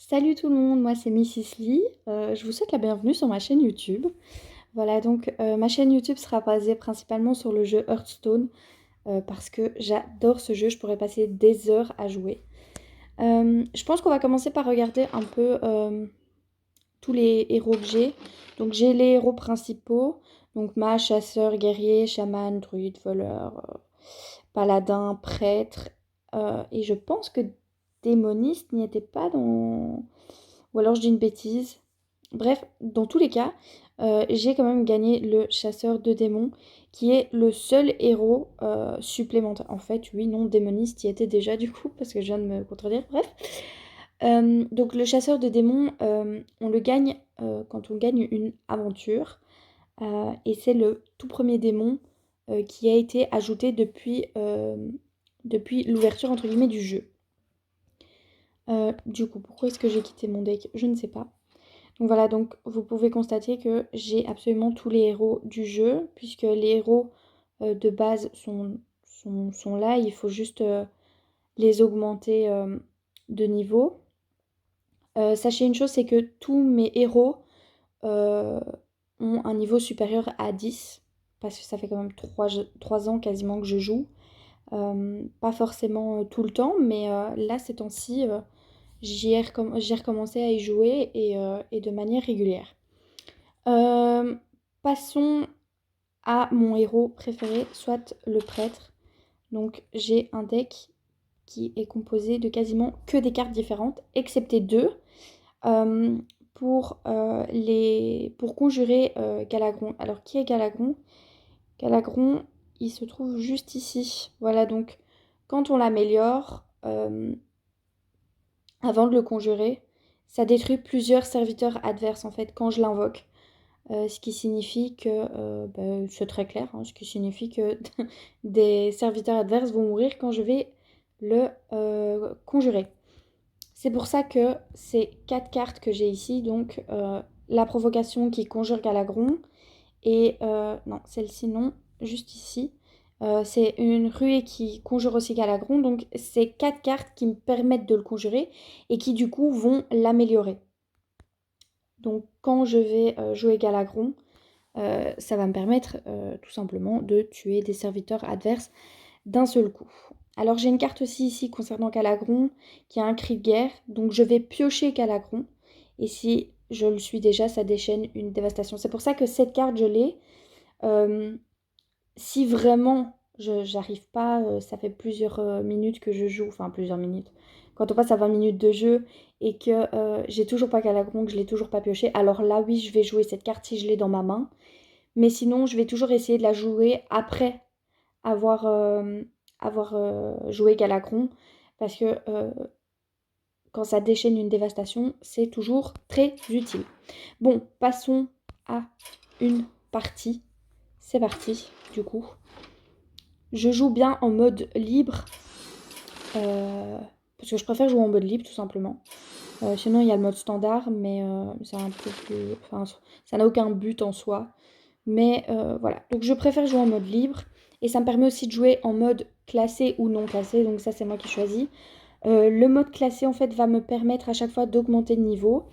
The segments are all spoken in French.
Salut tout le monde, moi c'est Mrs. Lee. Je vous souhaite la bienvenue sur ma chaîne YouTube. Voilà, donc ma chaîne YouTube sera basée principalement sur le jeu Hearthstone parce que j'adore ce jeu, je pourrais passer des heures à jouer. Je pense qu'on va commencer par regarder un peu tous les héros que j'ai. Donc j'ai les héros principaux, donc mage, chasseur, guerrier, chaman, druide, voleur, paladin, prêtre. Et je pense que démoniste n'y était pas dans... Ou alors je dis une bêtise. Bref, dans tous les cas, j'ai quand même gagné le chasseur de démons, qui est le seul héros supplémentaire. En fait, oui, non, démoniste y était déjà du coup, parce que je viens de me contredire. Bref. Donc le chasseur de démons, on le gagne quand on gagne une aventure. Et c'est le tout premier démon qui a été ajouté depuis l'ouverture entre guillemets du jeu. Du coup, pourquoi est-ce que j'ai quitté mon deck? Je ne sais pas. Donc voilà, donc vous pouvez constater que j'ai absolument tous les héros du jeu, puisque les héros de base sont là, il faut juste les augmenter de niveau. Sachez une chose, c'est que tous mes héros euh, ont un niveau supérieur à 10, parce que ça fait quand même 3 ans quasiment que je joue. Pas forcément tout le temps, mais là, ces temps-ci, j'ai recommencé à y jouer et de manière régulière. Euh, Passons à mon héros préféré, soit le prêtre. Donc j'ai un deck qui est composé de quasiment que des cartes différentes, excepté deux, euh, pour conjurer Galagron. Alors qui est Galagron? Galagron, il se trouve juste ici. Voilà, donc quand on l'améliore, avant de le conjurer, ça détruit plusieurs serviteurs adverses en fait quand je l'invoque. Ce qui signifie que, c'est très clair, hein, ce qui signifie que des serviteurs adverses vont mourir quand je vais le conjurer. C'est pour ça que ces 4 cartes que j'ai ici, donc la provocation qui conjure Galagron, et non, celle-ci non, juste ici. C'est une ruée qui conjure aussi Galagron, donc c'est 4 cartes qui me permettent de le conjurer et qui du coup vont l'améliorer. Donc quand je vais jouer Galagron, ça va me permettre tout simplement de tuer des serviteurs adverses d'un seul coup. Alors j'ai une carte aussi ici concernant Galagron qui a un cri de guerre, donc je vais piocher Galagron. Et si je le suis déjà, ça déchaîne une dévastation. C'est pour ça que cette carte, je l'ai. Euh, Si vraiment j'arrive pas, ça fait plusieurs minutes que je joue, enfin plusieurs minutes. Quand on passe à 20 minutes de jeu et que j'ai toujours pas Galagron, que je l'ai toujours pas pioché, alors là oui, je vais jouer cette carte si je l'ai dans ma main. Mais sinon, je vais toujours essayer de la jouer après avoir, joué Galacron. Parce que quand ça déchaîne une dévastation, c'est toujours très utile. Bon, passons à une partie. C'est parti, du coup. Je joue bien en mode libre. Parce que je préfère jouer en mode libre, tout simplement. Sinon, il y a le mode standard, mais c'est un peu plus... Enfin, ça n'a aucun but en soi. Mais voilà, donc je préfère jouer en mode libre. Et ça me permet aussi de jouer en mode classé ou non classé. Donc ça, c'est moi qui choisis. Le mode classé, en fait, va me permettre à chaque fois d'augmenter de niveau.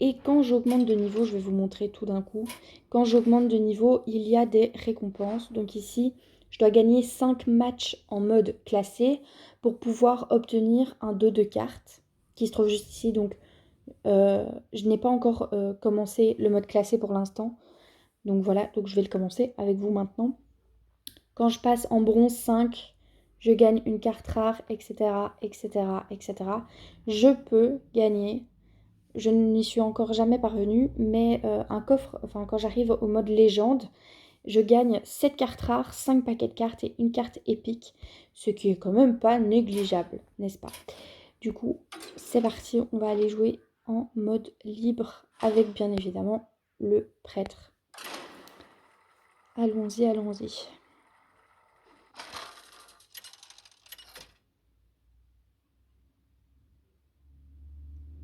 Et quand j'augmente de niveau, je vais vous montrer tout d'un coup. Quand j'augmente de niveau, il y a des récompenses. Donc ici, je dois gagner 5 matchs en mode classé pour pouvoir obtenir un 2 de cartes qui se trouve juste ici. Donc je n'ai pas encore commencé le mode classé pour l'instant. Donc voilà, donc je vais le commencer avec vous maintenant. Quand je passe en bronze 5, je gagne une carte rare, etc., etc., etc. Je peux gagner, je n'y suis encore jamais parvenue, mais un coffre, enfin quand j'arrive au mode légende, je gagne 7 cartes rares, 5 paquets de cartes et une carte épique, ce qui est quand même pas négligeable, n'est-ce pas? Du coup, c'est parti, on va aller jouer en mode libre avec bien évidemment le prêtre. Allons-y, allons-y.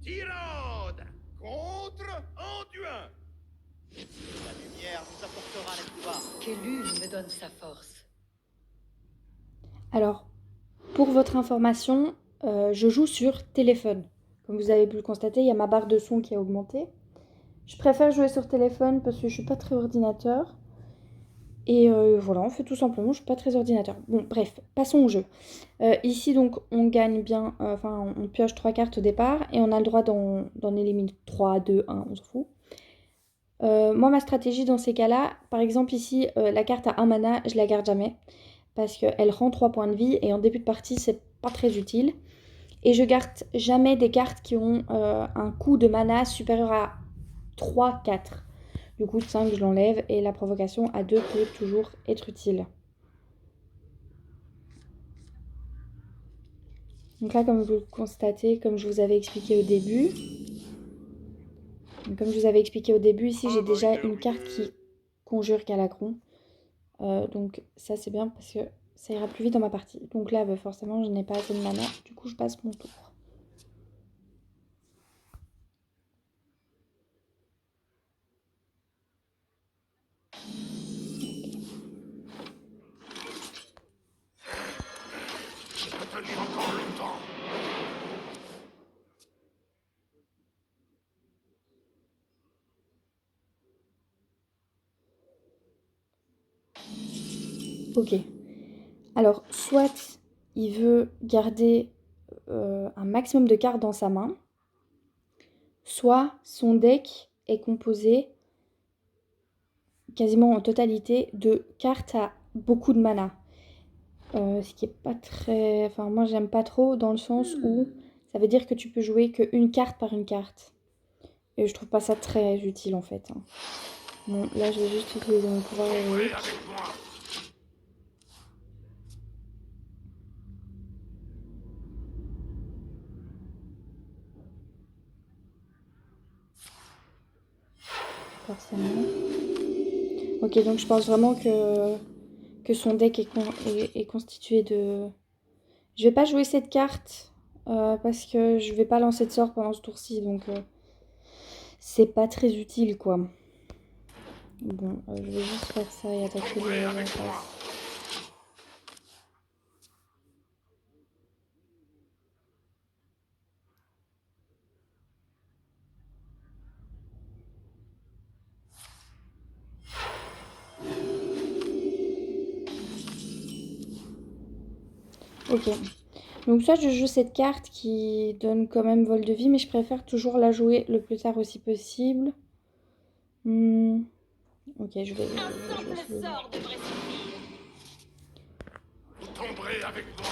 Tyrande contre Anduin. La lumière nous apportera la victoire. Que l'une me donne sa force. Alors, pour votre information, je joue sur téléphone. Comme vous avez pu le constater, il y a ma barre de son qui a augmenté. Je préfère jouer sur téléphone parce que je ne suis pas très ordinateur. Et voilà, on fait tout simplement, je ne suis pas très ordinateur. Bon, bref, passons au jeu. Ici, donc, on gagne bien, enfin, on pioche 3 cartes au départ et on a le droit d'en éliminer 3, 2, 1, on s'en fout. Moi, ma stratégie dans ces cas-là, par exemple, ici, la carte à 1 mana, je la garde jamais parce qu'elle rend 3 points de vie et en début de partie, c'est pas très utile. Et je garde jamais des cartes qui ont un coût de mana supérieur à 3, 4. Du coup, 5, je l'enlève et la provocation à 2 peut toujours être utile. Donc là, comme vous le constatez, comme je vous avais expliqué au début, ici j'ai déjà une carte qui conjure Galacron. Donc ça c'est bien parce que ça ira plus vite dans ma partie. Donc là, bah, forcément, je n'ai pas assez de mana. Du coup, je passe mon tour. Je peux tenir encore longtemps. Ok. Alors, soit il veut garder un maximum de cartes dans sa main, soit son deck est composé quasiment en totalité de cartes à beaucoup de mana. Ce qui est pas très... Enfin, moi, j'aime pas trop dans le sens où ça veut dire que tu peux jouer qu'une carte par une carte. Et je trouve pas ça très utile, en fait. Hein. Bon, là, je vais juste utiliser mon pouvoir héroïque. Forcément. Ok, donc je pense vraiment que son deck est constitué de... Je vais pas jouer cette carte parce que je vais pas lancer de sort pendant ce tour-ci, donc c'est pas très utile, quoi. Bon, je vais juste faire ça et attaquer la face. Ok. Donc soit je joue cette carte qui donne quand même vol de vie, mais je préfère toujours la jouer le plus tard aussi possible. Ok, je vais essayer. Vous tomberez avec moi.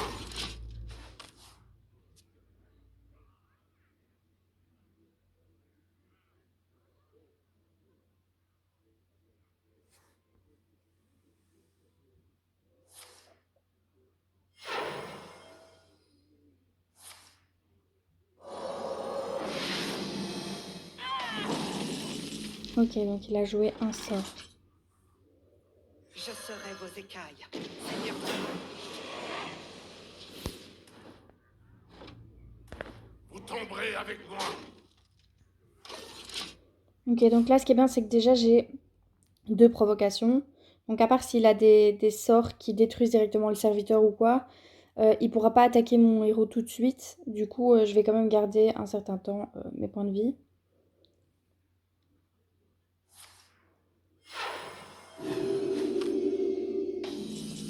Ok, donc il a joué un sort. Je serai vos écailles, Seigneur. Vous tomberez avec moi. Ok, donc là ce qui est bien c'est que déjà j'ai 2 provocations. Donc à part s'il a des sorts qui détruisent directement le serviteur ou quoi, il pourra pas attaquer mon héros tout de suite. Du coup, je vais quand même garder un certain temps mes points de vie.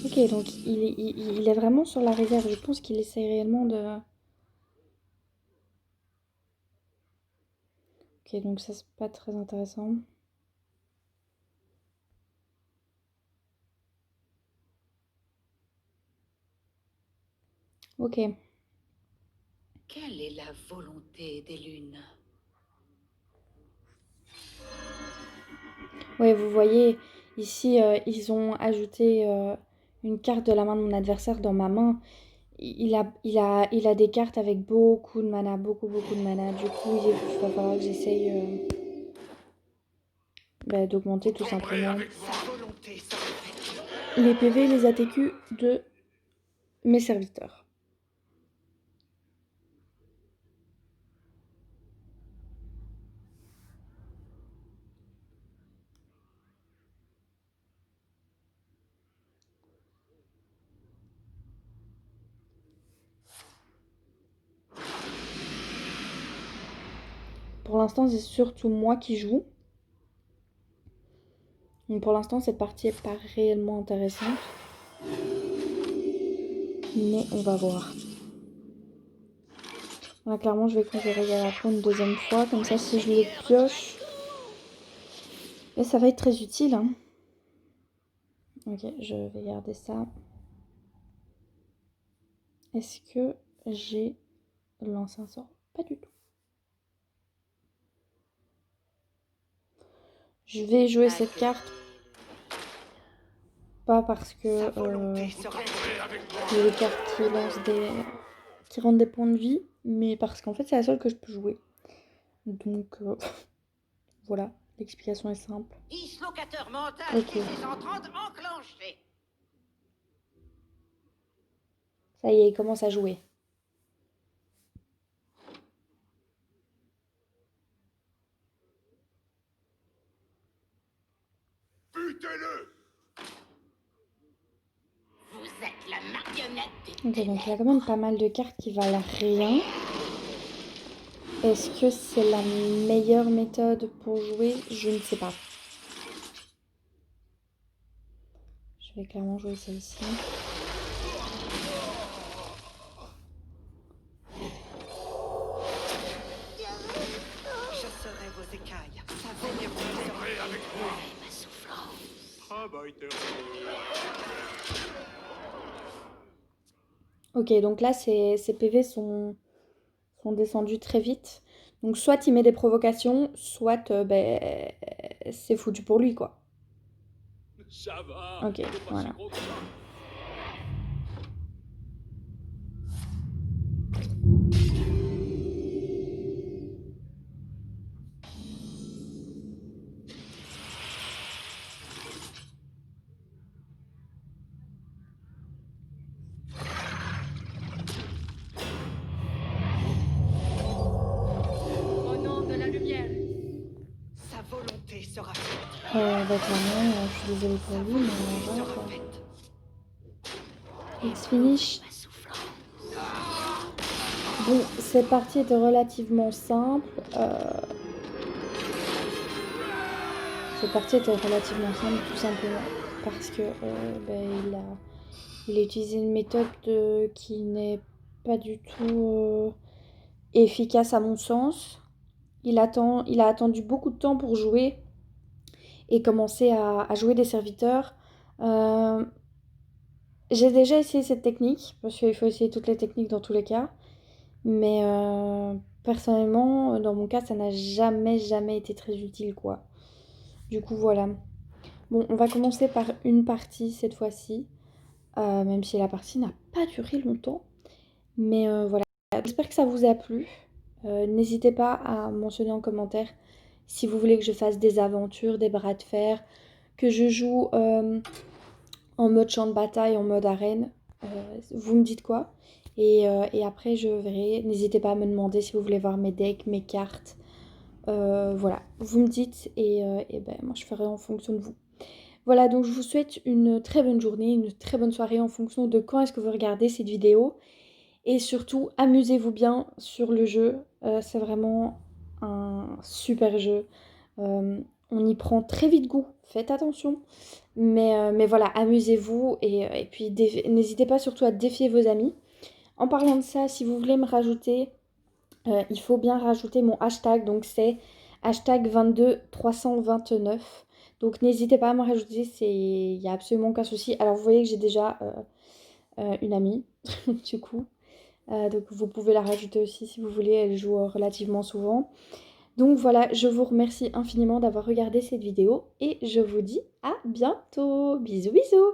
Ok, donc il est vraiment sur la réserve. Je pense qu'il essaie réellement de... Ok, donc ça c'est pas très intéressant. Ok. Quelle est la volonté des lunes? Ouais, vous voyez, ici, ils ont ajouté une carte de la main de mon adversaire dans ma main. Il a des cartes avec beaucoup de mana, beaucoup de mana. Du coup, il va falloir que j'essaye d'augmenter tout simplement les PV et les ATQ de mes serviteurs. Pour l'instant, c'est surtout moi qui joue. Donc pour l'instant, cette partie n'est pas réellement intéressante. Mais on va voir. Là, clairement, je vais conjurer Galapon une deuxième fois. Comme ça, si je le pioche... Et ça va être très utile. Hein. Ok, je vais garder ça. Est-ce que j'ai lancé un sort? Pas du tout. Je vais jouer cette carte. Pas parce que il y a des cartes qui lancent qui rendent des points de vie, mais parce qu'en fait c'est la seule que je peux jouer. Donc voilà, l'explication est simple. Dislocateur mental Ok. DC-130 enclenché. Ça y est, il commence à jouer. Butez-le! Vous êtes la marionnette des Ok, donc il y a ténèbres. quand même pas mal de cartes qui valent rien. Est-ce que c'est la meilleure méthode pour jouer? Je ne sais pas. Je vais clairement jouer celle-ci. Chasserai vos écailles. Ça vaut mieux avec ma souffrance. Travail terminé. Ok, donc là, ces PV sont descendus très vite. Donc soit il met des provocations, soit c'est foutu pour lui, quoi. Ça va. Ok, c'est pas voilà. si gros que ça. Au nom de la lumière. Sa volonté sera faite. Clairement, je suis désolée pour lui, mais voilà, quoi. It's finish. Ma souffrance. Bon, cette partie était relativement simple. Cette partie était relativement simple, tout simplement parce que il a utilisé une méthode qui n'est pas du tout efficace à mon sens. Il a attendu beaucoup de temps pour jouer et commencer à jouer des serviteurs. J'ai déjà essayé cette technique, parce qu'il faut essayer toutes les techniques dans tous les cas. Mais personnellement, dans mon cas, ça n'a jamais été très utile, quoi. Du coup, voilà. Bon, on va commencer par une partie cette fois-ci. Même si la partie n'a pas duré longtemps. Mais voilà. J'espère que ça vous a plu. N'hésitez pas à mentionner en commentaire si vous voulez que je fasse des aventures, des bras de fer, que je joue en mode champ de bataille, en mode arène. Vous me dites quoi et après je verrai. N'hésitez pas à me demander si vous voulez voir mes decks, mes cartes. Voilà, vous me dites et ben, moi je ferai en fonction de vous. Voilà, donc je vous souhaite une très bonne journée, une très bonne soirée en fonction de quand est-ce que vous regardez cette vidéo. Et surtout, amusez-vous bien sur le jeu. C'est vraiment un super jeu. On y prend très vite goût. Faites attention. Mais voilà, amusez-vous. Et puis, n'hésitez pas surtout à défier vos amis. En parlant de ça, si vous voulez me rajouter, il faut bien rajouter mon hashtag. Donc, c'est hashtag 22329. Donc, n'hésitez pas à me rajouter. Il n'y a absolument aucun souci. Alors, vous voyez que j'ai déjà une amie, du coup. Donc vous pouvez la rajouter aussi si vous voulez, elle joue relativement souvent. Donc voilà, je vous remercie infiniment d'avoir regardé cette vidéo et je vous dis à bientôt. Bisous bisous.